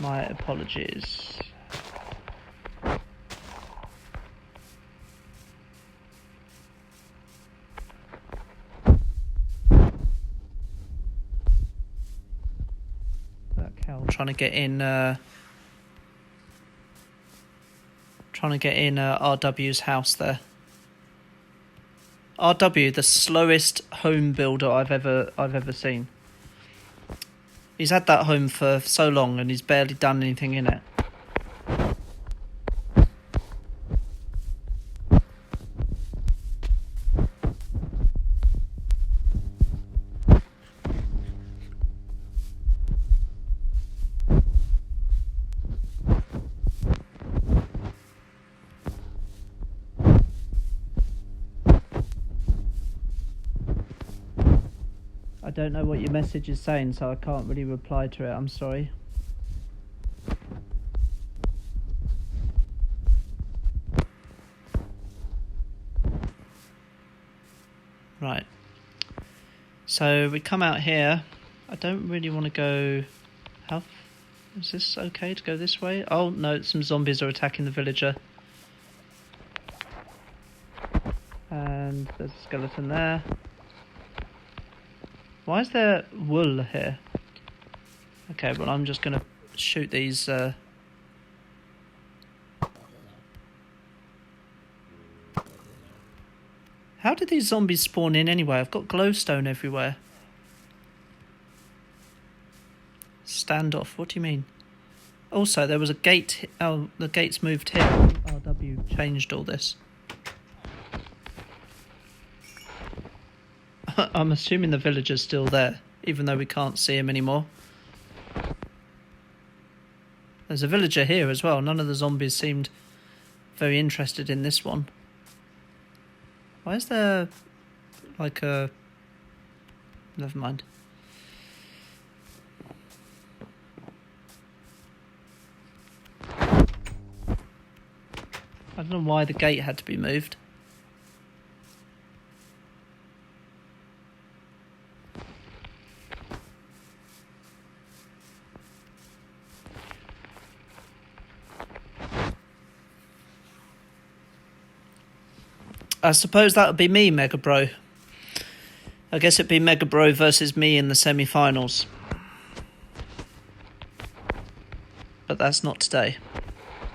My apologies. That cow trying to get in RW's house there. RW, the slowest home builder I've ever seen. He's had that home for so long and he's barely done anything in it. I I don't know what your message is saying, so I can't really reply to it. I'm sorry. Right. So we come out here. I don't really want to go... How... Is this okay to go this way? Oh, no, some zombies are attacking the villager. And there's a skeleton there. Why is there wool here? Okay, well, I'm just going to shoot these... How did these zombies spawn in anyway? I've got glowstone everywhere. Standoff, what do you mean? Also, there was a gate... Oh, the gate's moved here. RW changed all this. I'm assuming the villager's still there, even though we can't see him anymore. There's a villager here as well. None of the zombies seemed very interested in this one. Why is there like a... Never mind. I don't know why the gate had to be moved. I suppose that would be me, Mega Bro. I guess it'd be Mega Bro versus me in the semi-finals. But that's not today.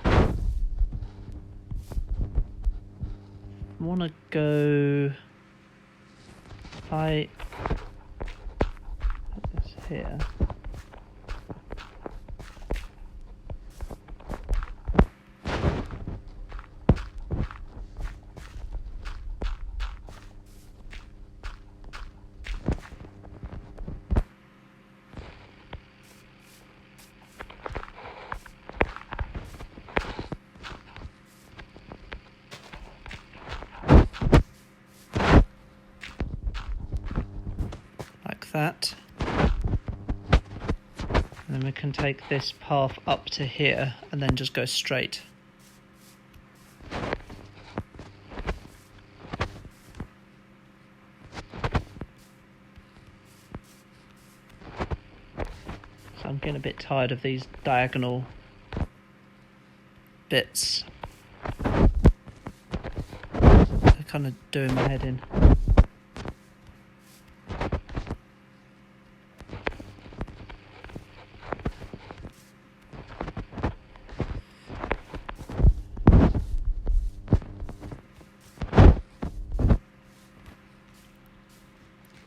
I want to go... I put this here. That, and then we can take this path up to here and then just go straight. So I'm getting a bit tired of these diagonal bits. They're kind of doing my head in.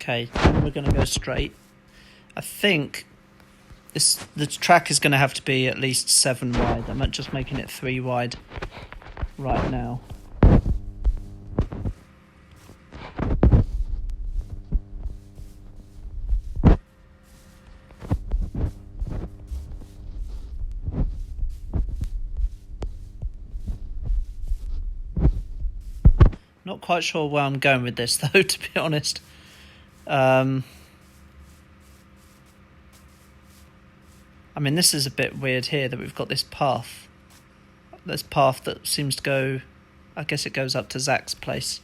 Okay, we're going to go straight. I think the track is going to have to be at least 7 wide. I'm just making it 3 wide right now. Not quite sure where I'm going with this though, to be honest. I mean, this is a bit weird here that we've got this path. This path that seems to go... I guess it goes up to Zach's place.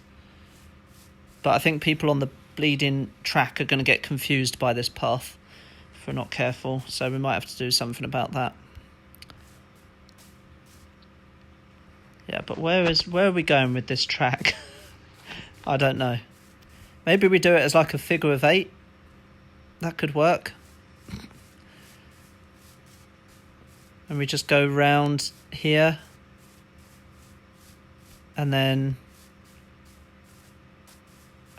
But I think people on the bleeding track are going to get confused by this path if we're not careful. So we might have to do something about that. Yeah, but where are we going with this track? I don't know. Maybe we do it as like a figure of 8. That could work. And we just go round here. And then...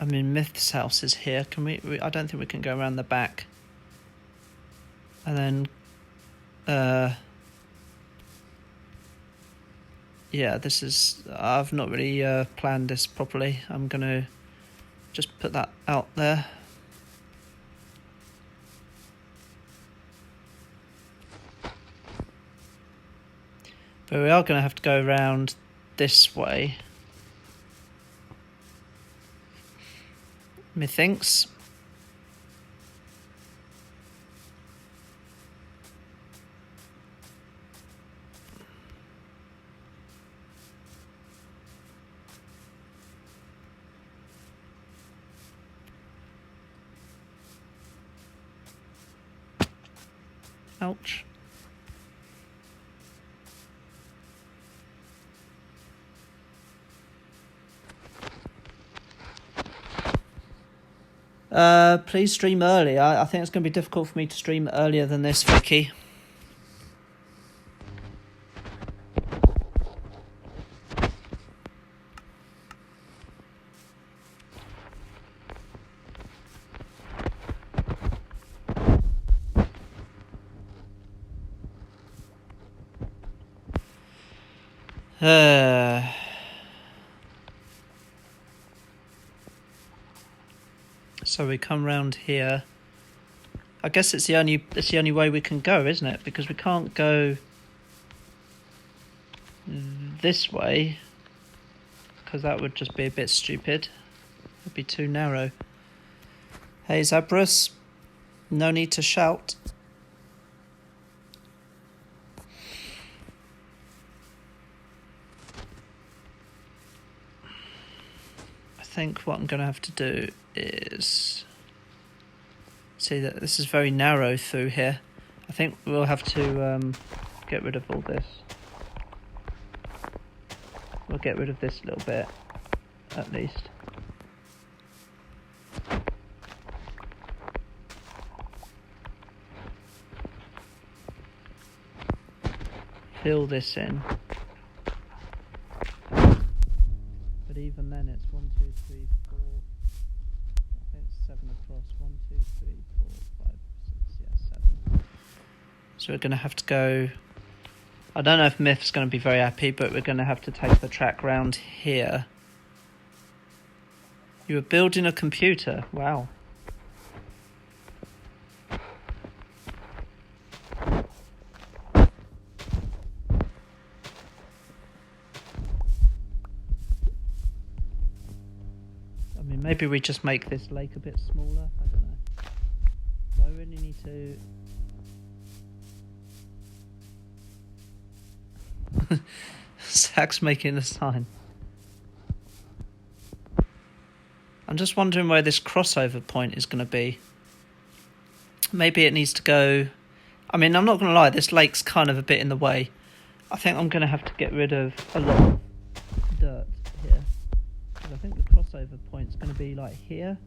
I mean, Myth's house is here. Can we I don't think we can go around the back. And then... yeah, this is... I've not really planned this properly. I'm going to just put that out there. But we are going to have to go around this way. Methinks. Ouch. Please stream early. I think it's going to be difficult for me to stream earlier than this, Vicky. So we come round here. I guess it's the only way we can go, isn't it? Because we can't go this way, because that would just be a bit stupid. It'd be too narrow. Hey Zabrus, no need to shout. I think what I'm going to have to do is see that this is very narrow through here. I think we'll have to get rid of all this. We'll get rid of this little bit, at least. Fill this in. But even then it's 1, 2, 3, 4. I think it's 7 across. 1, 2, 3, 4, 5, 6, yeah, 7. So we're going to have to go... I don't know if Myth's going to be very happy, but we're going to have to take the track round here. You were building a computer? Wow. Maybe we just make this lake a bit smaller. I don't know. Do I really need to... Zach's making a sign. I'm just wondering where this crossover point is going to be. Maybe it needs to go... I mean, I'm not going to lie, this lake's kind of a bit in the way. I think I'm going to have to get rid of a lot of dirt here. Because I think the crossover point's going to be like here.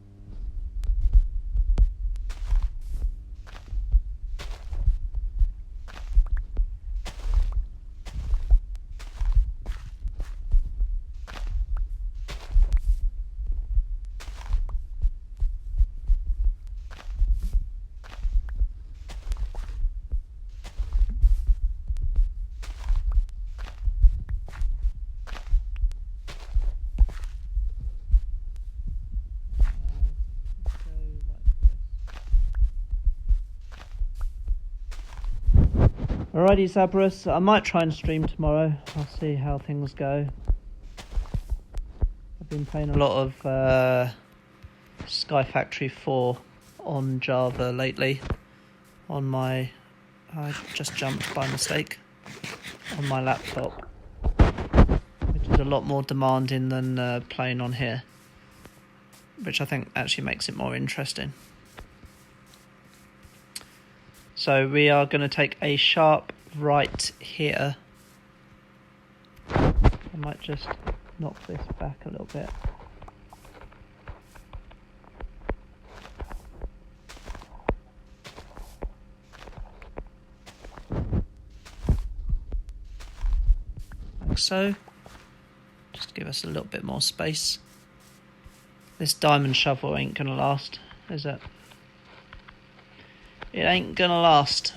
Alrighty, Zabrus, I might try and stream tomorrow. I'll see how things go. I've been playing a lot of Sky Factory 4 on Java lately. On my... I just jumped by mistake. On my laptop. Which is a lot more demanding than playing on here. Which I think actually makes it more interesting. So we are going to take a sharp right here. I might just knock this back a little bit. Like so. Just to give us a little bit more space. This diamond shovel ain't going to last, is it? It ain't gonna last.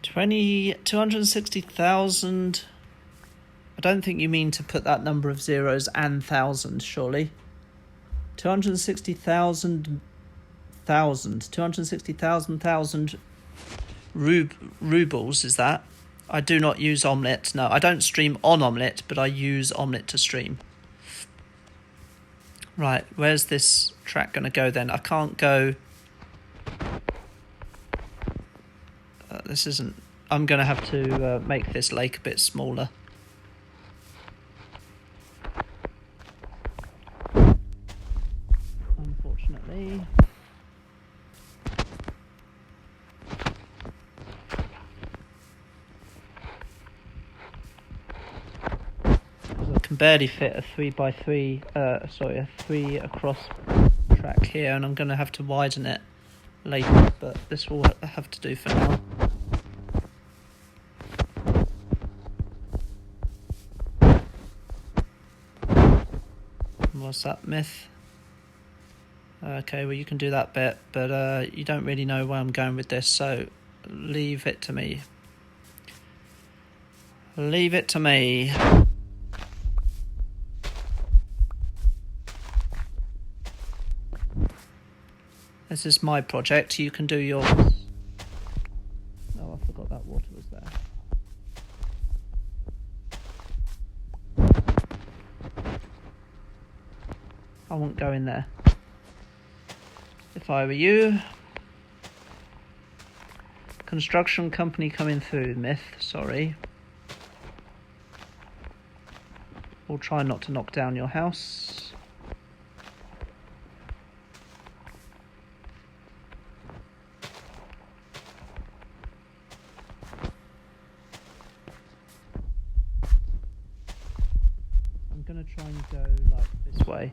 260,000. I don't think you mean to put that number of zeros and thousand, surely. 260,000 rubles, is that? I do not use Omelette. No, I don't stream on Omelette, but I use Omelette to stream. Right, where's this track going to go then? I can't go... this isn't... I'm going to have to make this lake a bit smaller. Unfortunately. barely fit a 3x3, a 3 across track here, and I'm going to have to widen it later, but this will have to do for now. What's that, Myth? Okay, well you can do that bit, but you don't really know where I'm going with this, so leave it to me. Leave it to me. This is my project, you can do yours. Oh, I forgot that water was there. I won't go in there. If I were you. Construction company coming through, Myth, sorry. We'll try not to knock down your house. I'm going to try and go like this way.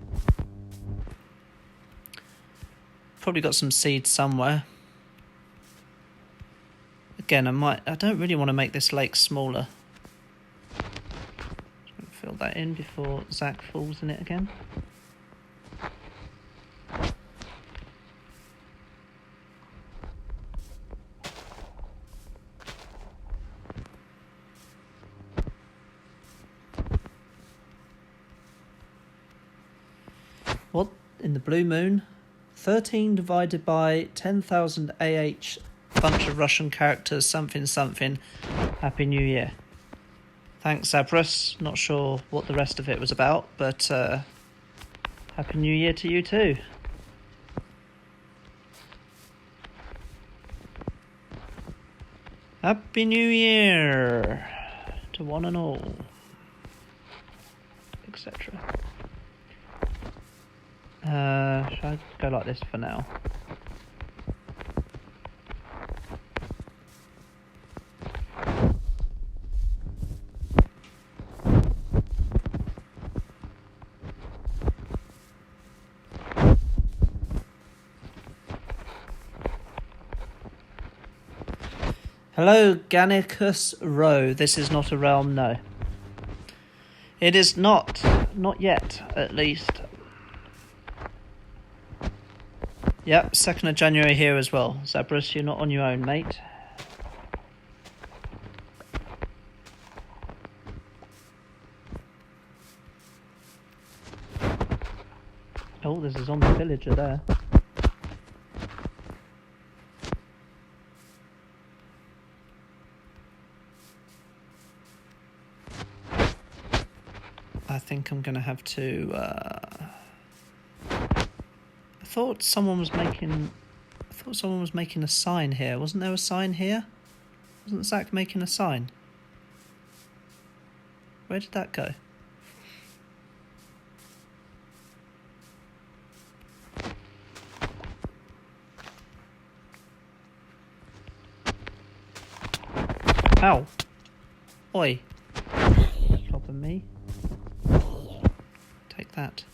Probably got some seeds somewhere. Again, I don't really want to make this lake smaller. Just going to fill that in before Zach falls in it again. What in the blue moon? 13 divided by 10,000 AH, bunch of Russian characters, something something. Happy New Year. Thanks, Zabrus. Not sure what the rest of it was about, but Happy New Year to you too. Happy New Year to one and all, etc. Should I go like this for now? Hello, Gannicus Row. This is not a realm, no. It is not. Not yet, at least. Yep, 2nd of January here as well. Zabrus, you're not on your own, mate. Oh, there's a zombie villager there. I think I'm going to have to... I thought someone was making a sign here. Wasn't there a sign here? Wasn't Zach making a sign? Where did that go? Ow! Oi! Stopping me. Take that.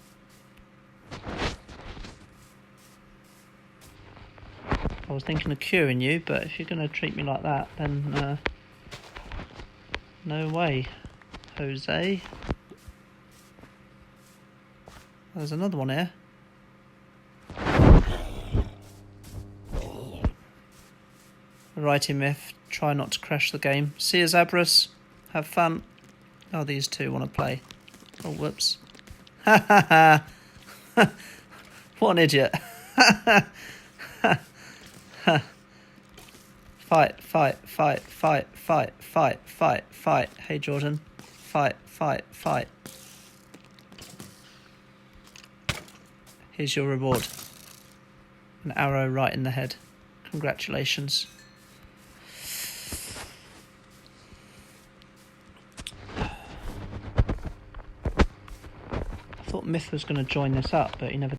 I was thinking of curing you, but if you're going to treat me like that, then no way, Jose. There's another one here. Righty, Myth. Try not to crash the game. See you, Zabrus. Have fun. Oh, these two want to play. Oh, whoops. Ha ha ha. What an idiot. Fight, fight, fight, fight, fight, fight, fight, fight. Hey, Jordan. Fight, fight, fight. Here's your reward. An arrow right in the head. Congratulations. I thought Myth was going to join this up, but he never